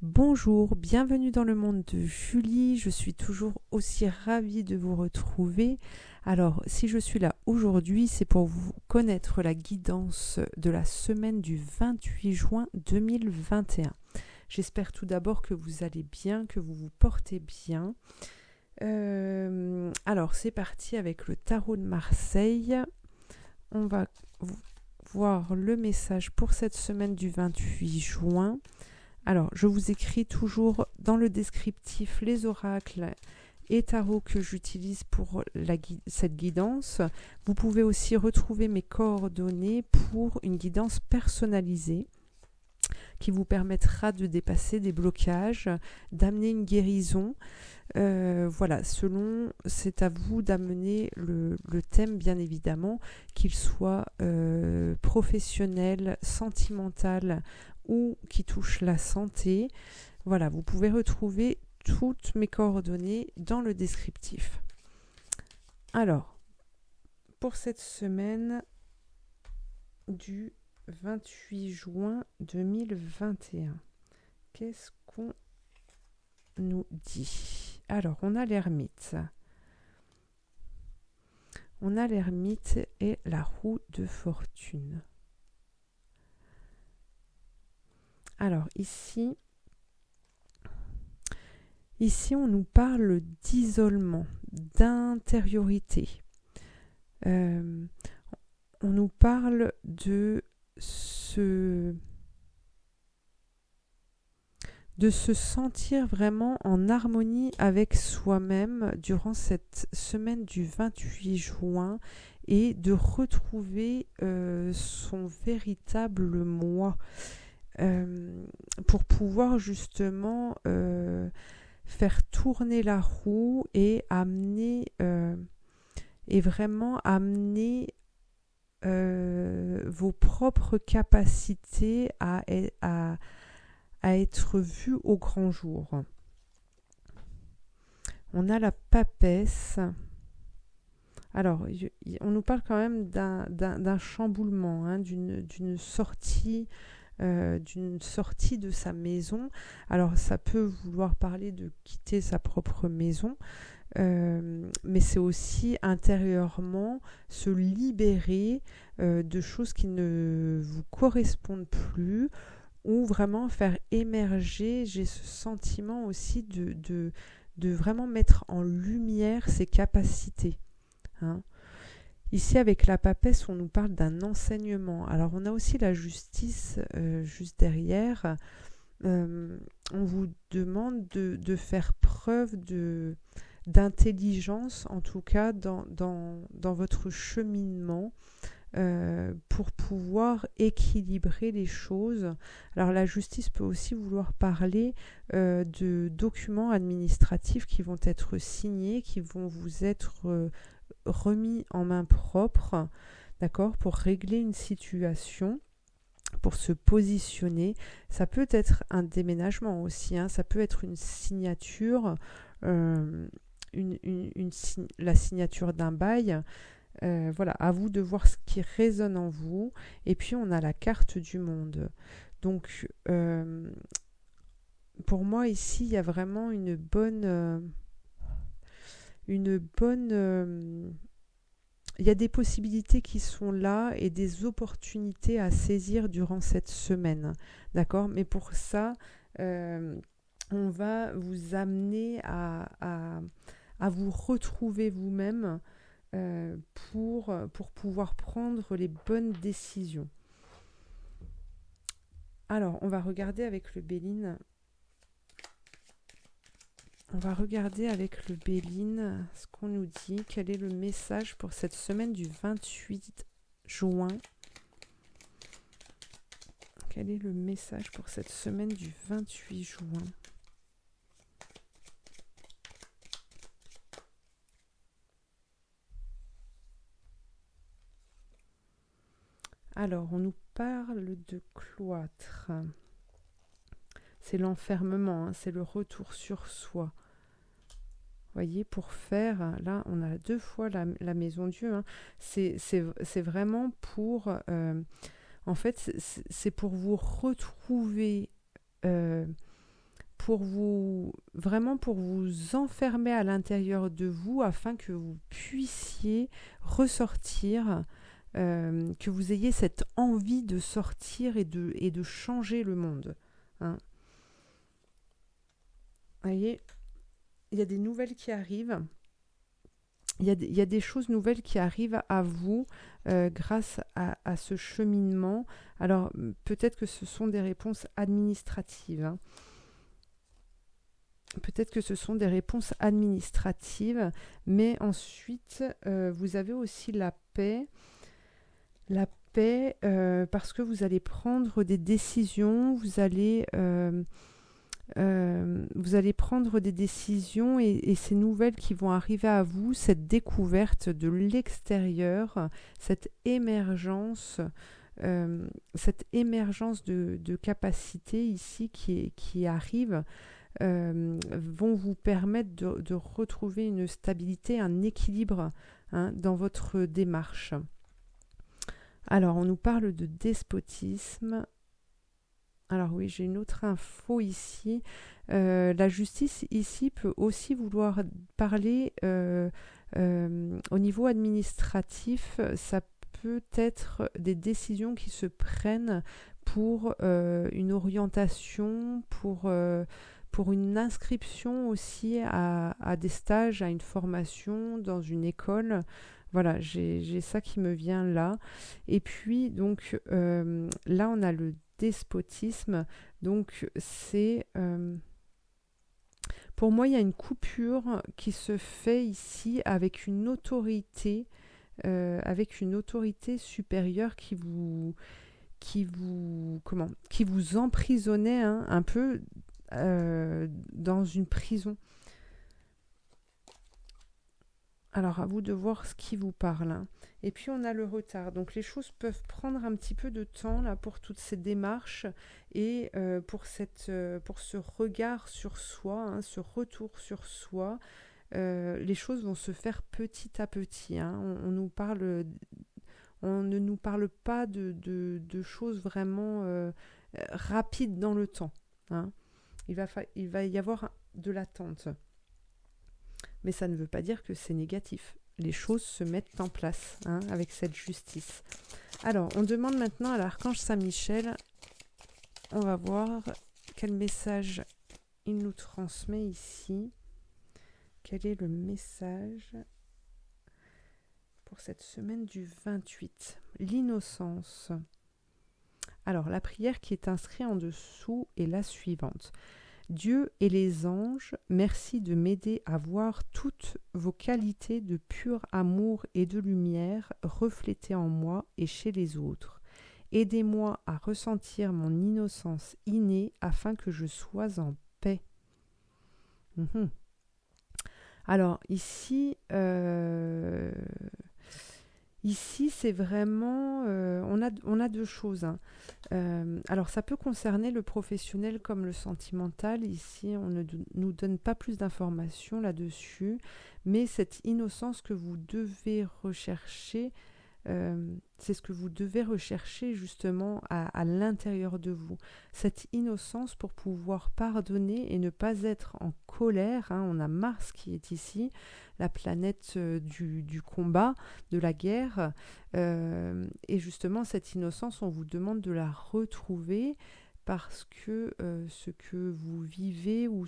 Bonjour, bienvenue dans le monde de Julie. Je suis toujours aussi ravie de vous retrouver. Alors, si je suis là aujourd'hui, c'est pour vous connaître la guidance de la semaine du 28 juin 2021. J'espère tout d'abord que vous allez bien, que vous vous portez bien. Alors, c'est parti avec le tarot de Marseille. On va voir le message pour cette semaine du 28 juin. Alors, je vous écris toujours dans le descriptif les oracles et tarots que j'utilise pour cette guidance. Vous pouvez aussi retrouver mes coordonnées pour une guidance personnalisée qui vous permettra de dépasser des blocages, d'amener une guérison. Voilà, c'est à vous d'amener le thème, bien évidemment, qu'il soit professionnel, sentimental ou qui touche la santé. Voilà, vous pouvez retrouver toutes mes coordonnées dans le descriptif. Alors, pour cette semaine du 28 juin 2021, qu'est-ce qu'on nous dit ? Alors, on a l'ermite. On a l'ermite et la roue de fortune. Alors, ici, on nous parle d'isolement, d'intériorité. On nous parle de se sentir vraiment en harmonie avec soi-même durant cette semaine du 28 juin et de retrouver son véritable moi. Pour pouvoir justement faire tourner la roue et vraiment amener vos propres capacités à être vues au grand jour. On a la papesse. Alors, on nous parle quand même d'un chamboulement, hein, d'une sortie de sa maison. Alors ça peut vouloir parler de quitter sa propre maison, mais c'est aussi intérieurement se libérer de choses qui ne vous correspondent plus, ou vraiment faire émerger, j'ai ce sentiment aussi de vraiment mettre en lumière ses capacités, hein. Ici, avec la papesse, on nous parle d'un enseignement. Alors, on a aussi la justice juste derrière. On vous demande de faire preuve d'intelligence, en tout cas dans votre cheminement, pour pouvoir équilibrer les choses. Alors, la justice peut aussi vouloir parler de documents administratifs qui vont être signés, qui vont vous être remis en main propre, d'accord, pour régler une situation, pour se positionner. Ça peut être un déménagement aussi, hein, ça peut être une signature, la signature d'un bail. Voilà, à vous de voir ce qui résonne en vous. Et puis on a la carte du monde. Donc pour moi ici, il y a vraiment une bonne il y a des possibilités qui sont là et des opportunités à saisir durant cette semaine, d'accord ? Mais pour ça, on va vous amener à vous retrouver vous-même pour pouvoir prendre les bonnes décisions. Alors, on va regarder avec le Béline. On va regarder avec le Béline ce qu'on nous dit. Quel est le message pour cette semaine du 28 juin ? Quel est le message pour cette semaine du 28 juin ? Alors, on nous parle de cloître. C'est l'enfermement, hein, c'est le retour sur soi. Voyez, pour faire, là, on a 2 fois la maison Dieu. Hein. C'est vraiment pour... en fait, c'est pour vous retrouver vraiment pour vous enfermer à l'intérieur de vous afin que vous puissiez ressortir, que vous ayez cette envie de sortir et de changer le monde. Hein. Vous voyez, il y a des nouvelles qui arrivent. Il y a des choses nouvelles qui arrivent à vous grâce à ce cheminement. Alors, peut-être que ce sont des réponses administratives. Hein. Peut-être que ce sont des réponses administratives, mais ensuite, vous avez aussi la paix. La paix, parce que vous allez prendre des décisions, vous allez prendre des décisions et ces nouvelles qui vont arriver à vous, cette découverte de l'extérieur, cette émergence de capacité ici qui arrive, vont vous permettre de retrouver une stabilité, un équilibre dans votre démarche. Alors, on nous parle de despotisme. Alors oui, j'ai une autre info ici. La justice ici peut aussi vouloir parler au niveau administratif. Ça peut être des décisions qui se prennent pour une orientation, pour une inscription aussi à des stages, à une formation dans une école. Voilà, j'ai ça qui me vient là. Et puis, donc, là, on a le despotisme. Donc, c'est... pour moi, il y a une coupure qui se fait ici avec une autorité supérieure qui vous emprisonnait un peu dans une prison. Alors, à vous de voir ce qui vous parle. Hein. Et puis, on a le retard. Donc, les choses peuvent prendre un petit peu de temps là, pour toutes ces démarches et pour ce regard sur soi, ce retour sur soi. Les choses vont se faire petit à petit. Hein. On ne nous parle pas de choses vraiment rapides dans le temps. Hein. Il va y avoir de l'attente. Mais ça ne veut pas dire que c'est négatif. Les choses se mettent en place avec cette justice. Alors, on demande maintenant à l'archange Saint-Michel, on va voir quel message il nous transmet ici. Quel est le message pour cette semaine du 28 ? L'innocence. Alors, la prière qui est inscrite en dessous est la suivante. Dieu et les anges, merci de m'aider à voir toutes vos qualités de pur amour et de lumière reflétées en moi et chez les autres. Aidez-moi à ressentir mon innocence innée afin que je sois en paix. Alors ici, c'est vraiment, on a deux choses. Hein. Alors, ça peut concerner le professionnel comme le sentimental. Ici, on ne nous donne pas plus d'informations là-dessus. Mais cette innocence que vous devez rechercher, c'est ce que vous devez rechercher justement à l'intérieur de vous. Cette innocence pour pouvoir pardonner et ne pas être en colère. Hein. On a Mars qui est ici, la planète du combat, de la guerre. Et justement, cette innocence, on vous demande de la retrouver parce que ce que vous vivez ou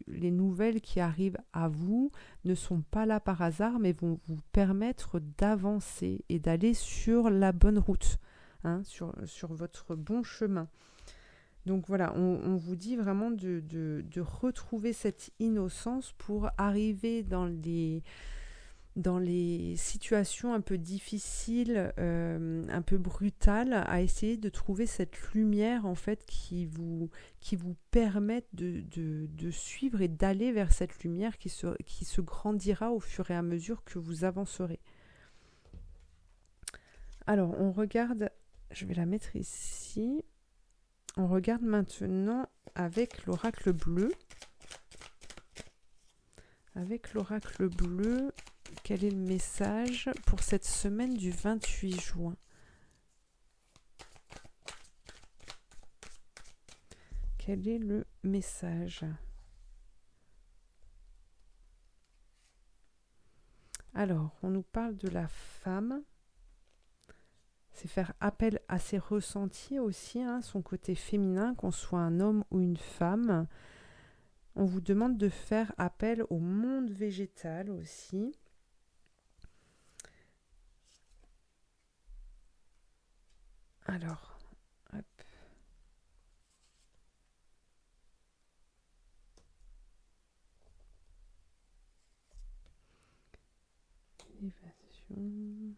les nouvelles qui arrivent à vous ne sont pas là par hasard, mais vont vous permettre d'avancer et d'aller sur la bonne route, sur votre bon chemin. Donc voilà, on vous dit vraiment de retrouver cette innocence pour arriver dans les situations un peu difficiles, un peu brutales, à essayer de trouver cette lumière en fait qui vous permette de suivre et d'aller vers cette lumière qui se grandira au fur et à mesure que vous avancerez. Alors, on regarde, je vais la mettre ici, on regarde maintenant avec l'oracle bleu. Avec l'oracle bleu, quel est le message pour cette semaine du 28 juin ? Quel est le message? Alors, on nous parle de la femme. C'est faire appel à ses ressentis aussi, hein, son côté féminin, qu'on soit un homme ou une femme. On vous demande de faire appel au monde végétal aussi. Alors, hop. Élévation.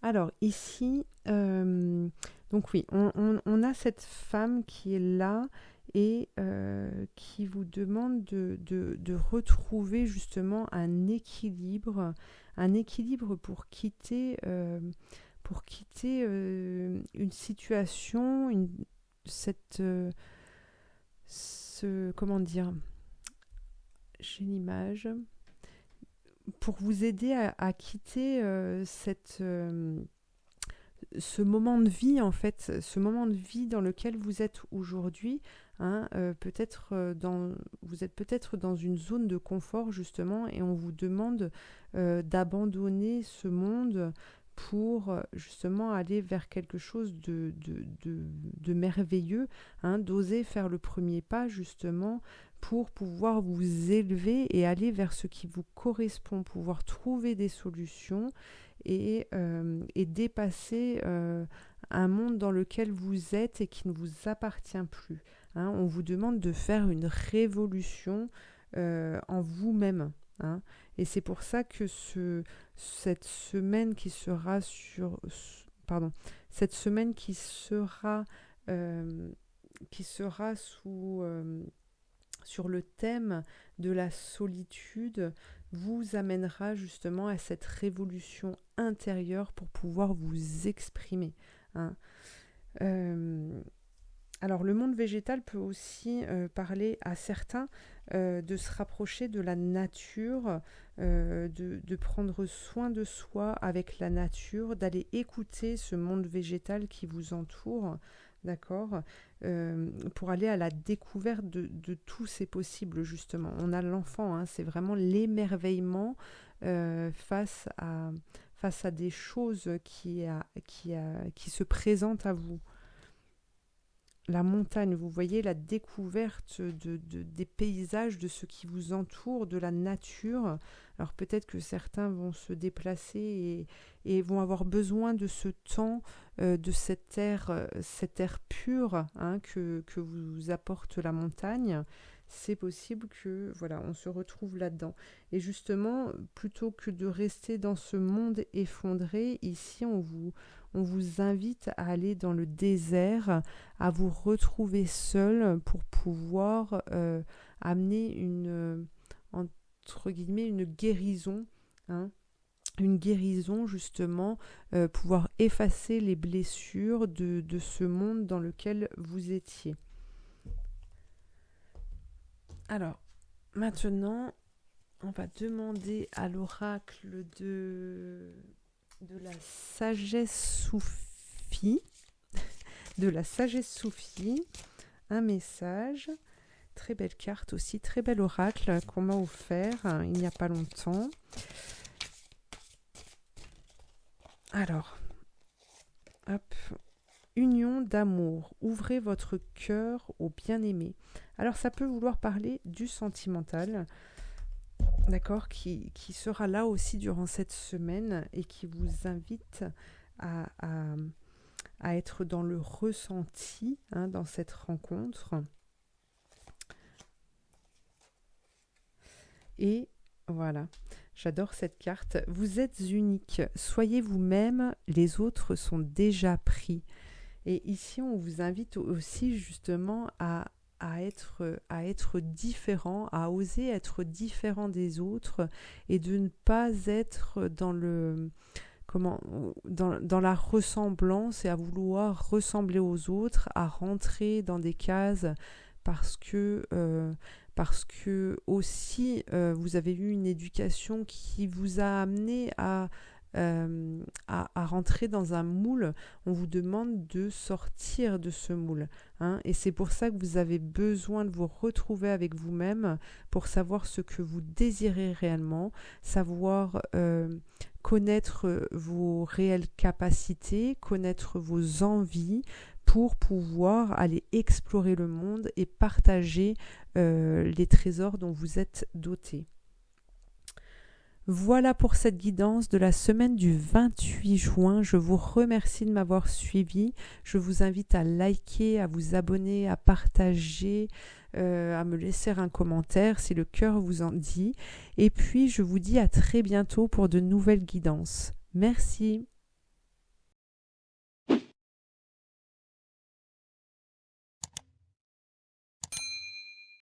Alors ici, donc oui, on a cette femme qui est là et qui vous demande de retrouver justement un équilibre pour quitter une situation, comment dire, j'ai l'image, pour vous aider à quitter ce moment de vie, en fait, ce moment de vie dans lequel vous êtes aujourd'hui. Hein, vous êtes peut-être dans une zone de confort justement et on vous demande d'abandonner ce monde pour justement aller vers quelque chose de merveilleux, hein, d'oser faire le premier pas justement pour pouvoir vous élever et aller vers ce qui vous correspond, pouvoir trouver des solutions et dépasser un monde dans lequel vous êtes et qui ne vous appartient plus. Hein. On vous demande de faire une révolution en vous-même. Hein. Et c'est pour ça que cette semaine qui sera sur... Pardon. Cette semaine qui sera sur le thème de la solitude vous amènera justement à cette révolution intérieure pour pouvoir vous exprimer. Hein. Alors le monde végétal peut aussi parler à certains de se rapprocher de la nature, de prendre soin de soi avec la nature, d'aller écouter ce monde végétal qui vous entoure, d'accord, pour aller à la découverte de tous ces possibles justement. On a l'enfant, hein, c'est vraiment l'émerveillement face à des choses qui se présentent à vous. La montagne, vous voyez la découverte des paysages, de ce qui vous entoure, de la nature. Alors peut-être que certains vont se déplacer et vont avoir besoin de ce temps, de cet air pur, hein, que vous apporte la montagne. C'est possible que voilà, on se retrouve là-dedans. Et justement, plutôt que de rester dans ce monde effondré, ici on vous invite à aller dans le désert, à vous retrouver seul pour pouvoir amener entre guillemets, une guérison, hein, une guérison justement, pouvoir effacer les blessures de ce monde dans lequel vous étiez. Alors, maintenant, on va demander à l'oracle de la sagesse soufie, un message. Très belle carte aussi, très bel oracle qu'on m'a offert il n'y a pas longtemps. Alors, hop, union d'amour, ouvrez votre cœur au bien-aimé. Alors ça peut vouloir parler du sentimental, d'accord, qui sera là aussi durant cette semaine et qui vous invite à être dans le ressenti, hein, dans cette rencontre. Et voilà, j'adore cette carte. Vous êtes unique, soyez vous-même, les autres sont déjà pris. Et ici, on vous invite aussi justement à être différent, à oser être différent des autres et de ne pas être dans la ressemblance et à vouloir ressembler aux autres, à rentrer dans des cases parce que parce que aussi vous avez eu une éducation qui vous a amené à rentrer dans un moule. On vous demande de sortir de ce moule, hein, et c'est pour ça que vous avez besoin de vous retrouver avec vous-même pour savoir ce que vous désirez réellement, savoir connaître vos réelles capacités, connaître vos envies pour pouvoir aller explorer le monde et partager les trésors dont vous êtes doté. Voilà pour cette guidance de la semaine du 28 juin. Je vous remercie de m'avoir suivi. Je vous invite à liker, à vous abonner, à partager, à me laisser un commentaire si le cœur vous en dit. Et puis, je vous dis à très bientôt pour de nouvelles guidances. Merci.